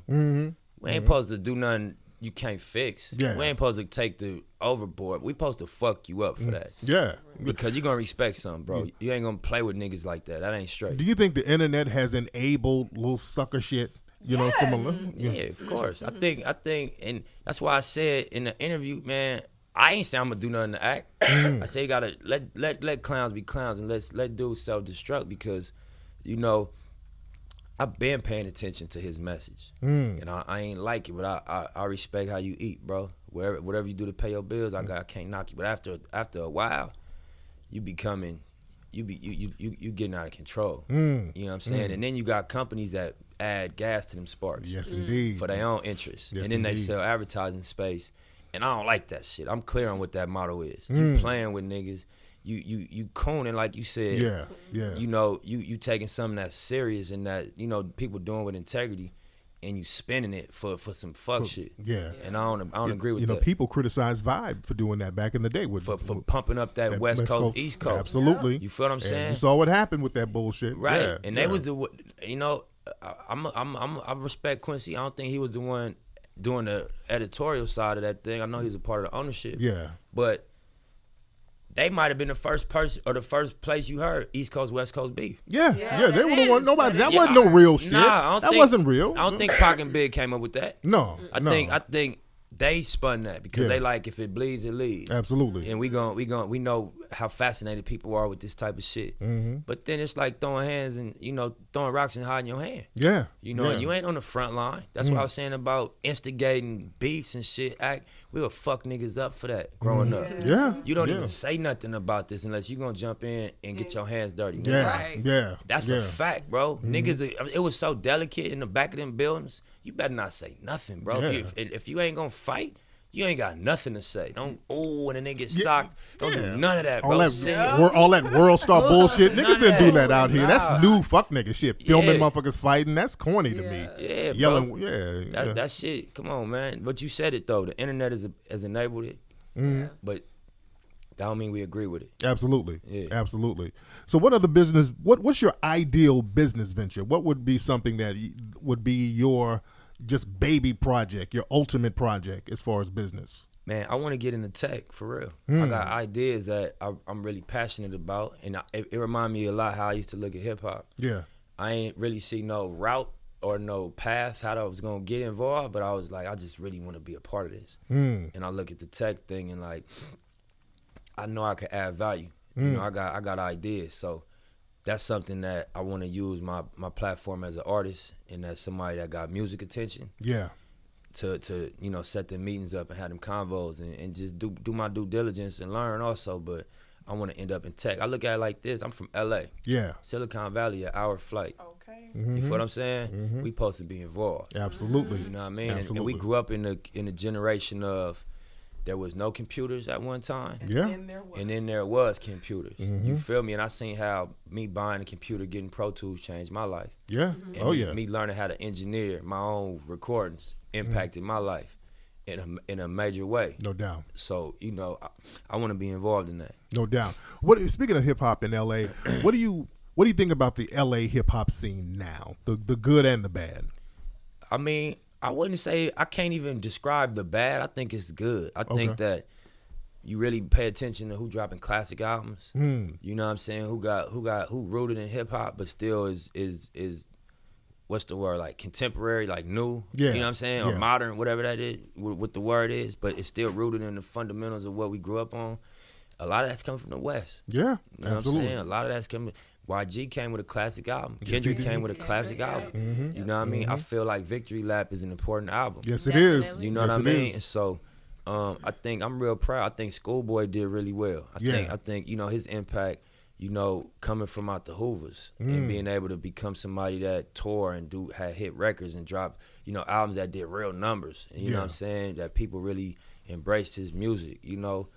We ain't supposed to do nothing you can't fix. Yeah. We ain't supposed to take the overboard. We supposed to fuck you up for that. Yeah. Because you gonna respect something, bro. You ain't gonna play with niggas like that. That ain't straight. Do you think the internet has enabled little sucker shit? You know, from a Yeah, of course. I think, and that's why I said in the interview, man, I ain't saying I'm gonna do nothing to act. I say you gotta let clowns be clowns and let dudes self-destruct because, you know, I've been paying attention to his message, and I ain't like it, but I respect how you eat, bro. Whatever you do to pay your bills, I can't knock you. But after a while, you becoming, you getting out of control. You know what I'm saying? And then you got companies that add gas to them sparks. Yes, indeed. For their own interests, Yes, and then they indeed. sell advertising space, and I don't like that shit. I'm clear on what that motto is. You playing with niggas. You cooning like you said. Yeah. You know, you taking something that's serious and that, you know, people doing with integrity and you spending it for some fuck shit. Yeah. And I don't agree with You know, that. people criticize Vibe for doing that back in the day. For pumping up that West Coast, East Coast. Absolutely. You feel what I'm And saying? you saw what happened with that bullshit. Right. Yeah, And yeah. they was you know, I respect Quincy. I don't think he was the one doing the editorial side of that thing. I know he was a part of the ownership. Yeah. But they might have been the first person or the first place you heard East Coast, West Coast beef. Yeah, they were the one. Nobody. That Yeah, wasn't no real shit. Nah, I don't that think- wasn't real. I don't think Pac and Big came up with that. No. I think they spun that because Yeah. they like if it bleeds, it leads. Absolutely. And we know how fascinated people are with this type of shit. But then it's like throwing hands and, you know, throwing rocks and hiding your hand. Yeah. You know, yeah. and you ain't on the front line. That's what I was saying about instigating beefs and shit. We would fuck niggas up for that growing up. Yeah. You don't yeah. even say nothing about this unless you gonna jump in and get your hands dirty. Yeah. Right. Yeah. That's yeah. a fact, bro. Niggas, it was so delicate in the back of them buildings. You better not say nothing, bro. Yeah. If you ain't gonna fight, you ain't got nothing to say. Don't when a nigga get socked. Don't do none of that, bro. All that, Sit- all that world star bullshit. Niggas None didn't of do that. that out here. Nah. That's new fuck nigga shit. Filming Yeah. motherfuckers fighting. That's corny to me. Yeah, Yelling. bro. Yeah. That shit. Come on, man. But you said it though. The internet has enabled it. But that don't mean we agree with it. Absolutely. Yeah. Absolutely. So what other business, what's your ideal business venture? What would be something that would be your just baby project, your ultimate project as far as business? Man, I want to get into tech for real. I got ideas that I'm really passionate about, and it reminds me a lot how I used to look at hip hop. Yeah. I ain't really see no route or no path how I was gonna get involved, but I was like, I just really want to be a part of this. And I look at the tech thing and like, I know I could add value. You know, I got ideas, so that's something that I want to use my platform as an artist and as somebody that got music attention. Yeah. To you know, set the meetings up and have them convos and just do my due diligence and learn also. But I want to end up in tech. I look at it like this. I'm from LA. Yeah. Silicon Valley, an hour flight. Okay. You feel what I'm saying? We supposed to be involved. Absolutely. You know what I mean? And we Absolutely. grew up in the generation of there was no computers at one time. Yeah. And then there was computers. You feel me? And I seen how me buying a computer, getting Pro Tools changed my life. Yeah. And Oh, me, yeah. me learning how to engineer my own recordings impacted my life in a major way. No doubt. So, you know, I want to be involved in that. No doubt. Speaking of hip hop in LA, what do you think about the LA hip hop scene now? The good and the bad. I mean, I wouldn't say, I can't even describe the bad. I think it's good. I think that you really pay attention to who dropping classic albums. You know what I'm saying? Who rooted in hip hop but still is what's the word, like contemporary, like new. Yeah. You know what I'm saying? Or Yeah. modern, whatever that is, what the word is, but it's still rooted in the fundamentals of what we grew up on. A lot of that's coming from the West. Yeah. You know what I'm Absolutely. saying? A lot of that's coming. YG came with a classic album. Yes, Kendrick he did. came with a classic album. You know what I mean? I feel like Victory Lap is an important album. Yes, it is. Definitely. You know Yes, what I it mean? is. And so I think I'm real proud. I think Schoolboy did really well. I think you know his impact. You know, coming from out the Hoovers and being able to become somebody that tore and had hit records and drop, you know, albums that did real numbers. And, you know what I'm saying? That people really embraced his music. You know,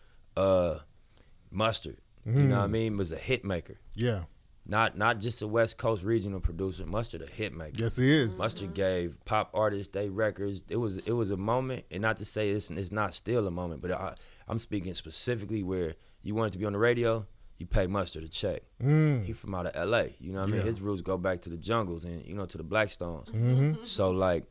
Mustard, you know what I mean, was a hit maker. Yeah. Not just a West Coast regional producer. Mustard a hit maker. Yes, he is. Mustard gave pop artists they records. It was a moment, and not to say it's not still a moment, but I'm speaking specifically where you wanted to be on the radio. You pay Mustard a check. He from out of L.A. You know what I mean? His roots go back to the jungles and, you know, to the Blackstones. So, like,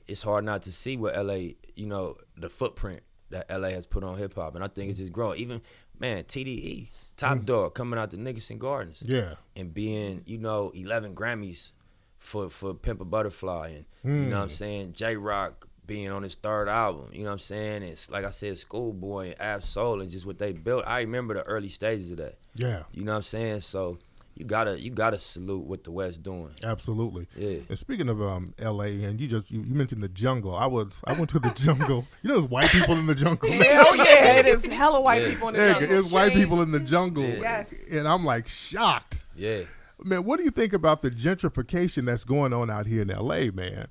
it's hard not to see what L.A., you know, the footprint that L.A. has put on hip-hop. And I think it's just growing. Even, man, TDE, Top Dog, coming out to Nickerson Gardens. Yeah. And being, you know, 11 Grammys for Pimp a Butterfly. And, you know what I'm saying, J-Rock being on his third album, you know what I'm saying? It's like I said, Schoolboy and Ab Soul and just what they built. I remember the early stages of that. Yeah. You know what I'm saying? So you gotta salute what the West doing. Absolutely. Yeah. And speaking of LA, and you mentioned the jungle. I went to the jungle. You know there's white people in the jungle. Hell yeah, it is hella white people in the jungle. It's white people in the jungle. Yes. And I'm like shocked. Yeah. Man, what do you think about the gentrification that's going on out here in LA, man?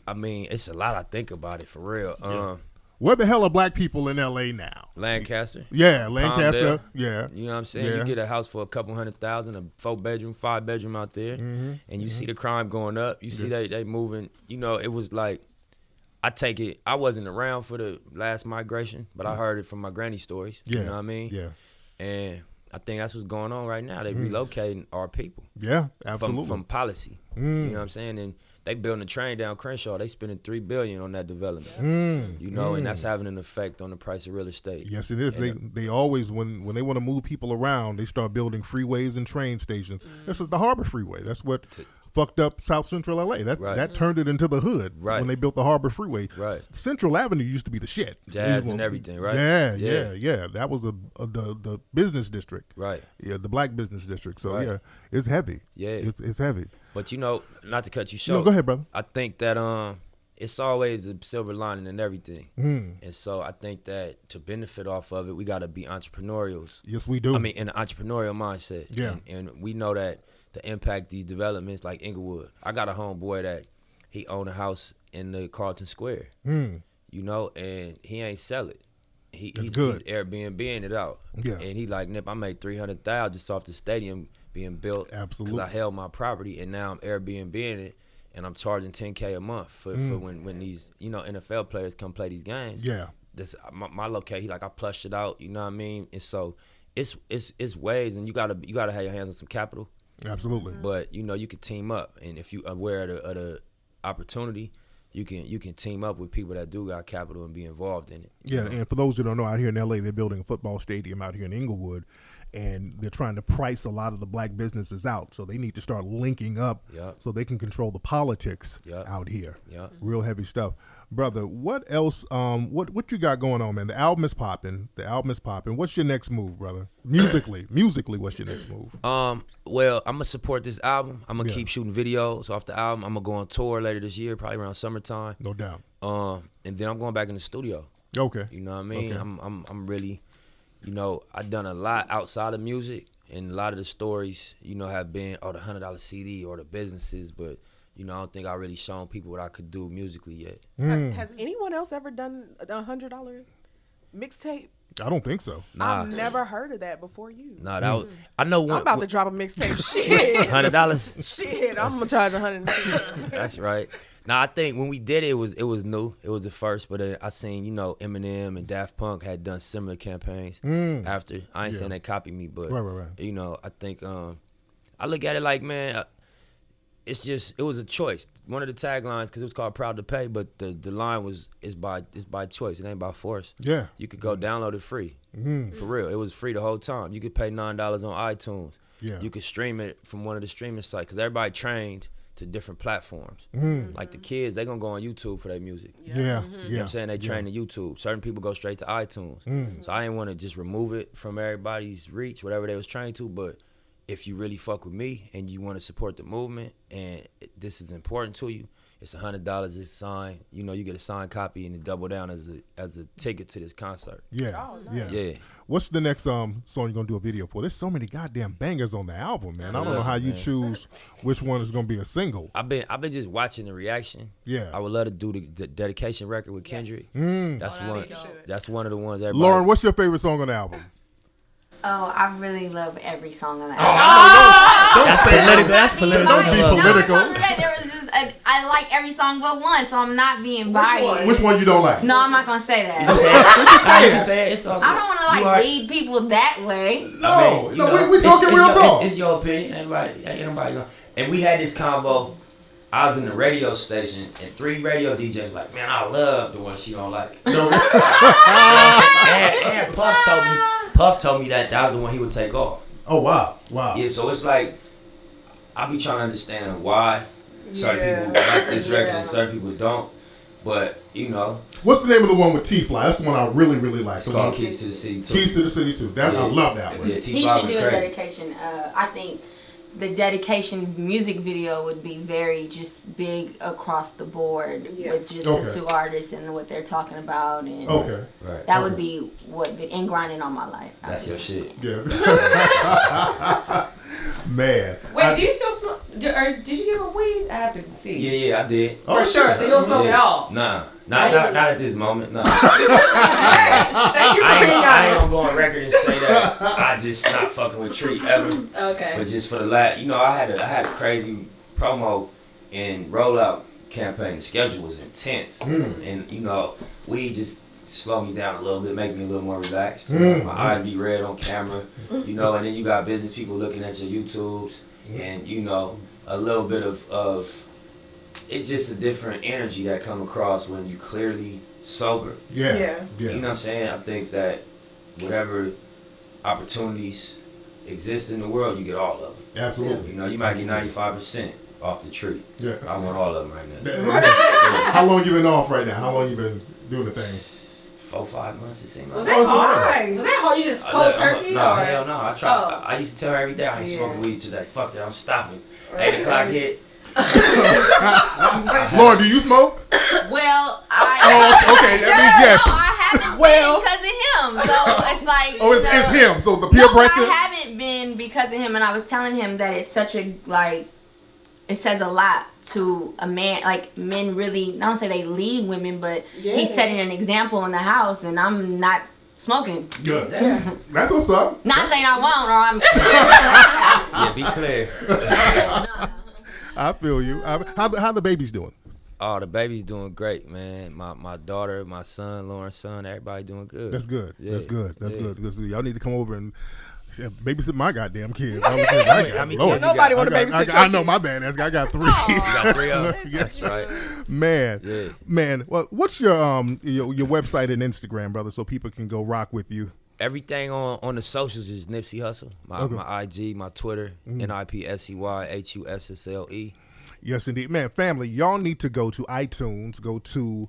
I mean, it's a lot I think about it, for real. Where the hell are black people in L.A. now? Lancaster. Yeah, Lancaster. Palmdale. Yeah. You know what I'm saying? Yeah. You get a house for a couple $100,000, a 4-bedroom, 5-bedroom out there, and you see the crime going up. You see they moving. You know, it was like, I take it, I wasn't around for the last migration, but I heard it from my granny stories. Yeah. You know what I mean? Yeah. And I think that's what's going on right now. They relocating our people. Yeah, absolutely. From policy. You know what I'm saying? And they building a train down Crenshaw. They spending $3 billion on that development. You know, and that's having an effect on the price of real estate. Yes, it is. They always, when they want to move people around, they start building freeways and train stations. This is the Harbor Freeway. That's what fucked up South Central LA. That turned it into the hood when they built the Harbor Freeway. Right. Central Avenue used to be the shit. Jazz and everything, right? Yeah. That was the business district. Right. Yeah, the black business district. So yeah, it's heavy. Yeah. It's heavy. But you know, not to cut you short. No, go ahead, brother. I think that it's always a silver lining in everything. And so I think that to benefit off of it, we got to be entrepreneurials. Yes, we do. I mean, in an entrepreneurial mindset. Yeah. And we know that the impact these developments like Inglewood. I got a homeboy that he owned a house in the Carlton Square. You know, and he ain't sell it. He's Airbnb-ing it out. Yeah. And he like, Nip, I made $300,000 just off the stadium being built. Absolutely. Because I held my property, and now I'm Airbnb-ing it, and I'm charging $10K a month for when these, you know, NFL players come play these games. Yeah. This my location, like I plushed it out, you know what I mean? And so it's ways, and you gotta have your hands on some capital. Absolutely. But you know, you can team up, and if you aware of the opportunity, you can team up with people that do got capital and be involved in it. Yeah, and for those who don't know, out here in LA, they're building a football stadium out here in Inglewood, and they're trying to price a lot of the black businesses out. So they need to start linking up so they can control the politics out here. Yeah. Real heavy stuff. Brother, what else, what you got going on, man? The album is popping. What's your next move, brother? Musically, what's your next move? Well, I'm gonna support this album. I'm gonna keep shooting videos off the album. I'm gonna go on tour later this year, probably around summertime. No doubt. And then I'm going back in the studio. Okay. You know what I mean? Okay. I'm really, you know, I've done a lot outside of music, and a lot of the stories, you know, have been the $100 CD or the businesses, but you know, I don't think I really shown people what I could do musically yet. Has anyone else ever done a $100 mixtape? I don't think so. Nah. I've never heard of that before you. Nah, that was, I know one. I'm about to drop a mixtape. Shit. $100? Shit, I'm gonna charge $100. That's right. Now I think when we did it, it was new. It was the first, but I seen, you know, Eminem and Daft Punk had done similar campaigns after. I ain't saying they copied me, but right. You know, I think I look at it like, man, it was a choice. One of the taglines, because it was called "Proud to Pay," but the line was it's by choice. It ain't by force. Yeah, you could go download it free. For real, it was free the whole time. You could pay $9 on iTunes. Yeah, you could stream it from one of the streaming sites, because everybody trained to different platforms. Like the kids, they gonna go on YouTube for their music. Yeah. You know what I'm saying? They train to YouTube. Certain people go straight to iTunes. So I didn't want to just remove it from everybody's reach, whatever they was trained to, but if you really fuck with me and you want to support the movement and this is important to you, it's $100. It's signed. You know, you get a signed copy and it double down as a ticket to this concert. Yeah. Oh, nice. Yeah. Yeah. What's the next song you're gonna do a video for? There's so many goddamn bangers on the album, man. I don't know how you choose which one is gonna be a single. I've been just watching the reaction. Yeah. I would love to do the dedication record with Kendrick. That's one. That's one of the ones. Everybody. Lauren, what's your favorite song on the album? Oh, I really love every song on the Oh, album. That's political. That's political. Don't be No, political. I'm saying there was just I like every song but one, so I'm not being biased. Which one you don't like? No, I'm not gonna say that. You can say it. It's all good. I don't want to like lead people that way. No, you no, know, we talking real talk. It's your opinion. Ain't nobody know. And we had this convo. I was in the radio station, and 3 radio DJs were like, man, I love the one she don't like. And Puff told me that was the one he would take off. Oh wow. Yeah, so it's like I be trying to understand why certain people like this record and certain people don't. But you know, What's the name of the one with T-Fly? That's the one I really, really like. it's called Keys to the City too. Keys to the City too. I love that one. Yeah, He T-Fly should do went a crazy. dedication. I think the dedication music video would be very just big across the board with just the 2 artists and what they're talking about, and Right. that would be what been grinding all my life. That's your shit. Yeah. Man. Wait, do you still smoke? Or did you give a weed? I have to see. Yeah, I did. For sure. So you don't smoke at all? Nah, not at this moment. Nah. Thank you for being I ain't honest. gonna go on record and say that I just not fucking with Treat ever. Okay. But just for the last, you know, I had a crazy promo and rollout campaign. The schedule was intense, and you know, we just slow me down a little bit, make me a little more relaxed. You know, my eyes be red on camera, you know, and then you got business people looking at your YouTubes, and you know, a little bit of it's just a different energy that come across when you clearly sober. Yeah. You know what I'm saying? I think that whatever opportunities exist in the world, you get all of them. Absolutely. You know, you might get 95% off the tree. Yeah. I want all of them right now. How long you been off right now? How long you been doing the thing? 4-5 months, it seems Was like. that hard? nice. Was that hard? You just cold turkey? No, or? hell no. I try. Oh. I used to tell her every day I ain't smoking weed today. Fuck that, I'm stopping. 8 o'clock hit. Lauren, do you smoke? Well, Okay, that means yes. No, I haven't Well. been because of him. So it's like It's him. So the peer no, pressure. I haven't been because of him, and I was telling him that it's such a it says a lot to a man. Like men really, I don't say they lead women, but he's setting an example in the house, and I'm not smoking. Good. That's what's up. Not saying I won't, or I'm. Yeah, be clear. I feel you. How the baby's doing? Oh, the baby's doing great, man. My daughter, my son, Lauren's son, everybody doing good. That's good. Yeah. That's good. That's Yeah. good. Because y'all need to come over and babysit my goddamn kids. How many kids you Nobody got? want to babysit I your know kid. my bad ass. I got 3. You got 3 of them? Yes. That's right. Man. Yeah. Man. Well, what's your website and Instagram, brother, so people can go rock with you? Everything on the socials is Nipsey Hussle. My IG, my Twitter, NIPSEYHUSSLE. Yes, indeed. Man, family, y'all need to go to iTunes, go to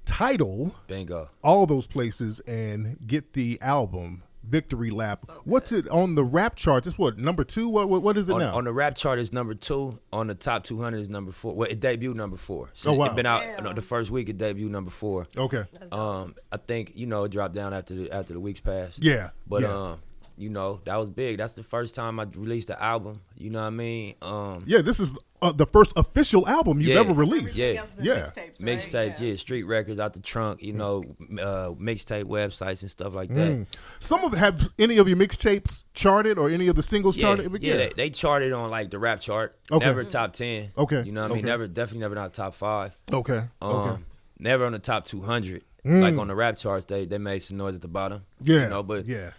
Tidal, Bingo. all those places, and get the album Victory Lap. What's it on the rap charts? It's what, number 2? What is it now? On the rap chart is number 2. On the top 200 is number 4. Well, it debuted number 4. So Oh, wow. it been out the first week. It debuted number 4. Okay. I think it dropped down after the weeks passed. Yeah. But yeah. That was big. That's the first time I released the album. You know what I mean? Yeah, this is the first official album you've ever released. Yeah. Mixtapes, yeah, street records out the trunk, mixtape websites and stuff like that. Have any of your mixtapes charted or any of the singles charted? Yeah, they charted on like the rap chart. Okay. Never top 10. Okay. You know what I mean? Definitely never not top 5. Okay. Okay. Never on the top 200. Like on the rap charts, they made some noise at the bottom. Yeah. But yeah.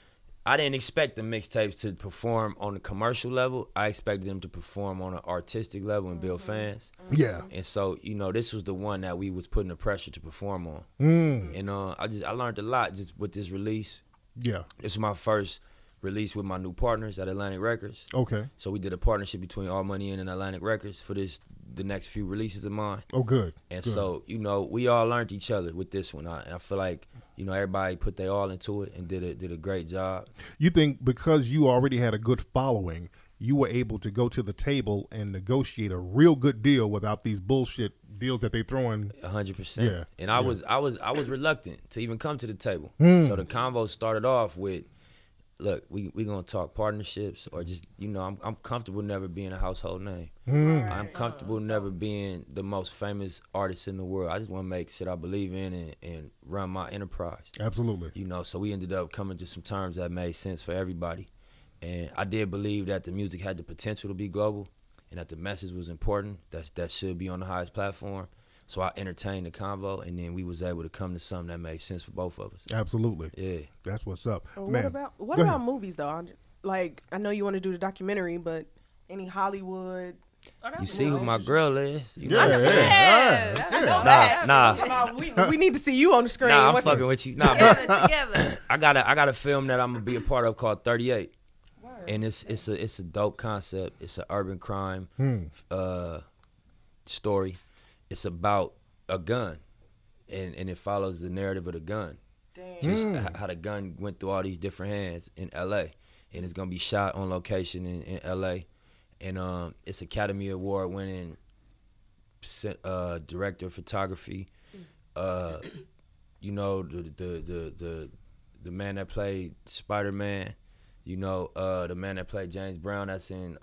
I didn't expect the mixtapes to perform on the commercial level. I expected them to perform on an artistic level and build fans. Yeah. And so, this was the one that we was putting the pressure to perform on. And I learned a lot just with this release. Yeah. This is my first release with my new partners at Atlantic Records. Okay. So we did a partnership between All Money In and Atlantic Records for this the next few releases of mine. Oh, good. And good. so, we all learned each other with this one. I feel like, everybody put their all into it and did a great job. You think because you already had a good following, you were able to go to the table and negotiate a real good deal without these bullshit deals that they throwing? 100%. Yeah. And I was reluctant to even come to the table. So the convo started off with, look, we gonna talk partnerships or just, I'm comfortable never being a household name. I'm comfortable never being the most famous artist in the world. I just want to make shit I believe in and run my enterprise. Absolutely. So we ended up coming to some terms that made sense for everybody. And I did believe that the music had the potential to be global and that the message was important, that should be on the highest platform. So I entertained the convo, and then we was able to come to something that made sense for both of us. Absolutely. Yeah. That's what's up. Man. What about movies, though? Like, I know you want to do the documentary, but any Hollywood? You see who my girl is? Yeah. We need to see you on the screen. Nah, I'm fucking with you. Nah, Together. I got a film that I'm gonna be a part of called 38, and it's a dope concept. It's an urban crime story. It's about a gun, and it follows the narrative of the gun. Damn. Just how the gun went through all these different hands in L.A. and it's gonna be shot on location in L.A. And it's Academy Award winning director of photography. The man that played Spider-Man. The man that played James Brown. That's in.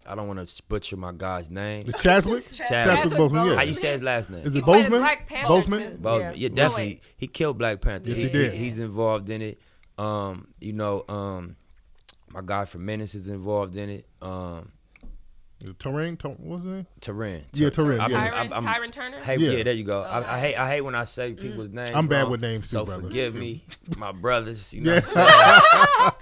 I don't want to butcher my guy's name. It's Chadwick Boseman. Yeah. How you say his last name? Is it Boseman? Boseman. Yeah. Yeah, definitely. He killed Black Panther. Yes, he did. He's involved in it. My guy from Menace is involved in it. Terrain, what's his name? Terrain. Yeah, Terrain. Tyron Turner? Hey, Yeah. yeah, there you go. I hate when I say people's names. I'm bad wrong, with names too, so brother. forgive me, my brothers. Yeah. What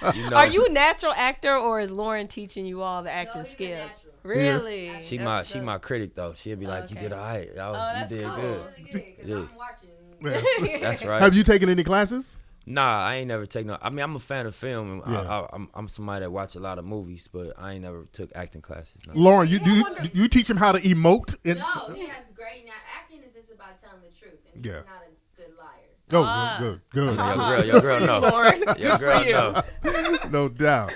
I'm saying? Are you a natural actor, or is Lauren teaching you all the acting skills? Really? She my critic though. She'll be like, "You did all right. You did good." Yeah. I'm watching. That's right. Have you taken any classes? Nah, I ain't never taken. I mean, I'm a fan of film, and Yeah. I'm somebody that watch a lot of movies, but I ain't never took acting classes. No. Lauren, you teach him how to emote? No, he has great. Now, acting is just about telling the truth, and Yeah. he's not a good liar. Oh, good. Your girl, no. Lauren, Your girl, for you. no. No doubt.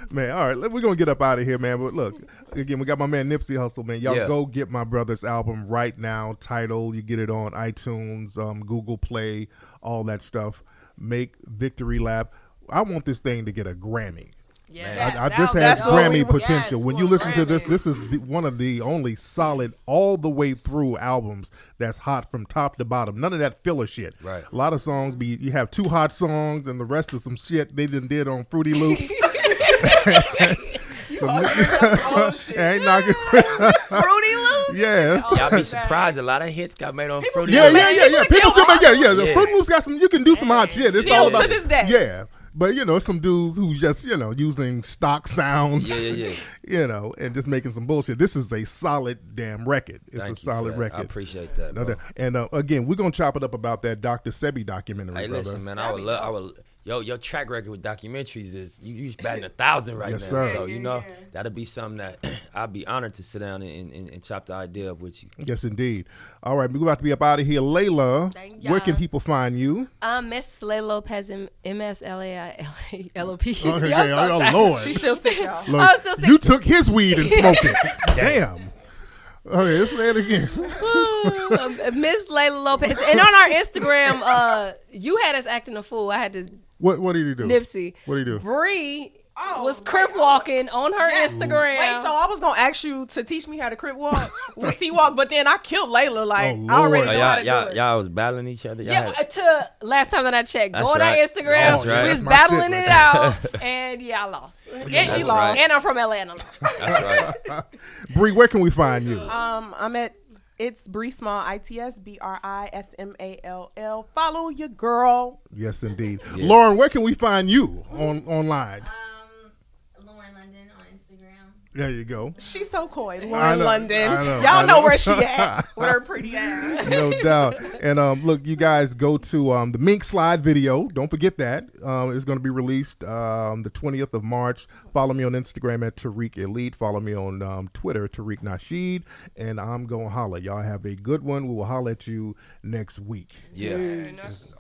Man, all right, we're going to get up out of here, man. But look, again, we got my man Nipsey Hussle, man. Y'all go get my brother's album right now. Tidal, you get it on iTunes, Google Play, all that stuff. Make Victory Lap. I want this thing to get a Grammy. Yes. This has Grammy what we- potential. yes, When for you listen to Grammy. this is one of the only solid all the way through albums that's hot from top to bottom. None of that filler shit. Right. A lot of songs you have two hot songs and the rest of some shit they did on Fruity Loops. Ain't knocking. Fruity Loops? Yes. Y'all be surprised. A lot of hits got made on Fruity Yeah. Loops. People still make The Yeah. Fruity Loops got some. You can do some hot shit. It's Still all about to this day. Yeah. But some dudes who just using stock sounds, Yeah. and just making some bullshit. This is a solid damn record. It's Thank a you solid for that. record. I appreciate that. No Bro. doubt. And again, we're gonna chop it up about that Dr. Sebi documentary, Hey, brother. listen, man. I would. Your track record with documentaries is you batting 1,000 right Yes, now. sir. So that'll be something that I'd be honored to sit down and chop the idea up with you. Yes, indeed. All right, we're about to be up out of here. Layla, Thank where can y'all. people find you? Miss Slay Lopez, MSLAILOP. Okay, oh Lord. She's still sick, y'all. Look, I was still sick. you took his weed and smoked it. Damn. Okay, let's say it again. Miss Layla Lopez. And on our Instagram, you had us acting a fool. I had to What did he do? Nipsey. What did he do? Bree was crip walking on her Instagram. Wait, so I was gonna ask you to teach me how to crip walk, to sea walk, but then I killed Layla. Like Oh, I already Lord. know how to do it. Y'all was battling each other. Y'all Yeah, had- to last time that I checked, go That's on right. our Instagram. That's right. We was That's my battling shit it right out, and I lost. And That's she right. lost. And I'm from LA, and I lost. That's right. Bree, where can we find you? I'm at It's Bree Small, ITSBRISMALL. Follow your girl. Yes, indeed. Lauren, where can we find you online? Lauren London on Instagram. There you go. She's so coy. I Lauren know, London. I know, Y'all I know know. where she at with her pretty ass. No doubt. And look, you guys go to the Mink Slide video. Don't forget that. It's going to be released the 20th of March. Follow me on Instagram at Tariq Elite. Follow me on Twitter, Tariq Nasheed. And I'm going to holler. Y'all have a good one. We will holler at you next week. Yeah. Nice.